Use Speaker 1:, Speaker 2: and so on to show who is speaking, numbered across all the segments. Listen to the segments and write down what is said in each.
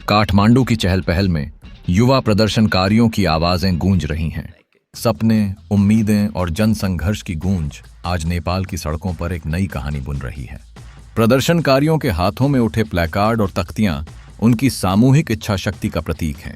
Speaker 1: काठमांडू की चहल पहल में युवा प्रदर्शनकारियों की आवाजें गूंज रही हैं। सपने, उम्मीदें और जन संघर्ष की गूंज आज नेपाल की सड़कों पर एक नई कहानी बुन रही है। प्रदर्शनकारियों के हाथों में उठे प्लेकार्ड और तख्तियां उनकी सामूहिक इच्छा शक्ति का प्रतीक हैं।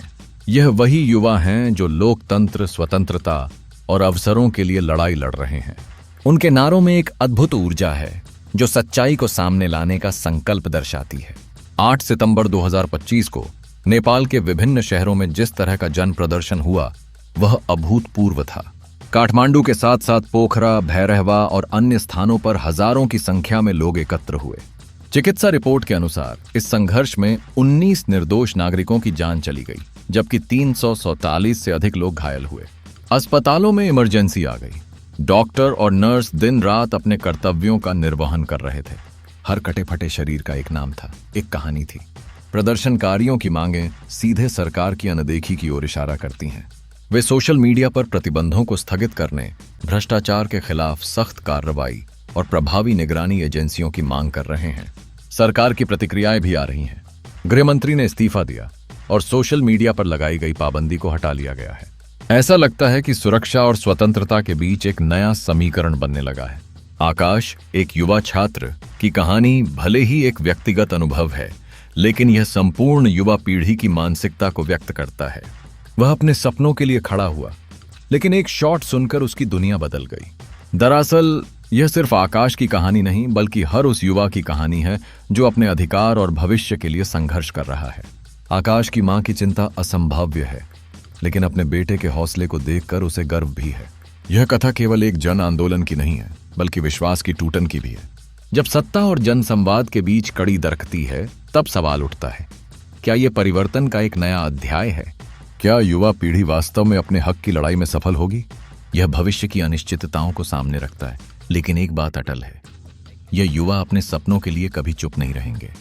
Speaker 1: यह वही युवा हैं जो लोकतंत्र, स्वतंत्रता और अवसरों के लिए लड़ाई लड़ रहे हैं। उनके नारों में एक अद्भुत ऊर्जा है जो सच्चाई को सामने लाने का संकल्प दर्शाती है। 8 सितंबर 2025 को नेपाल के विभिन्न शहरों में जिस तरह का जन प्रदर्शन हुआ वह अभूतपूर्व था। काठमांडू के साथ साथ पोखरा, भैरहवा और अन्य स्थानों पर हजारों की संख्या में लोग एकत्र हुए। चिकित्सा रिपोर्ट के अनुसार इस संघर्ष में 19 निर्दोष नागरिकों की जान चली गई, जबकि 347 से अधिक लोग घायल हुए। अस्पतालों में इमरजेंसी आ गई। डॉक्टर और नर्स दिन रात अपने कर्तव्यों का निर्वहन कर रहे थे। हर कटे फटे शरीर का एक नाम था, एक कहानी थी। प्रदर्शनकारियों की मांगें सीधे सरकार की अनदेखी की ओर इशारा करती हैं। वे सोशल मीडिया पर प्रतिबंधों को स्थगित करने, भ्रष्टाचार के खिलाफ सख्त कार्रवाई और प्रभावी निगरानी एजेंसियों की मांग कर रहे हैं। सरकार की प्रतिक्रियाएं भी आ रही हैं। गृहमंत्री ने इस्तीफा दिया और सोशल मीडिया पर लगाई गई पाबंदी को हटा लिया गया है। ऐसा लगता है कि सुरक्षा और स्वतंत्रता के बीच एक नया समीकरण बनने लगा है। आकाश, एक युवा छात्र की कहानी भले ही एक व्यक्तिगत अनुभव है, लेकिन यह संपूर्ण युवा पीढ़ी की मानसिकता को व्यक्त करता है। वह अपने सपनों के लिए खड़ा हुआ, लेकिन एक शॉट सुनकर उसकी दुनिया बदल गई। दरअसल यह सिर्फ आकाश की कहानी नहीं, बल्कि हर उस युवा की कहानी है जो अपने अधिकार और भविष्य के लिए संघर्ष कर रहा है। आकाश की मां की चिंता असंभाव्य है, लेकिन अपने बेटे के हौसले को देखकर उसे गर्व भी है। यह कथा केवल एक जन आंदोलन की नहीं है, बल्कि विश्वास की टूटन की भी है। जब सत्ता और जन संवाद के बीच कड़ी दरकती है, तब सवाल उठता है, क्या यह परिवर्तन का एक नया अध्याय है? क्या युवा पीढ़ी वास्तव में अपने हक की लड़ाई में सफल होगी? यह भविष्य की अनिश्चितताओं को सामने रखता है, लेकिन एक बात अटल है, यह युवा अपने सपनों के लिए कभी चुप नहीं रहेंगे।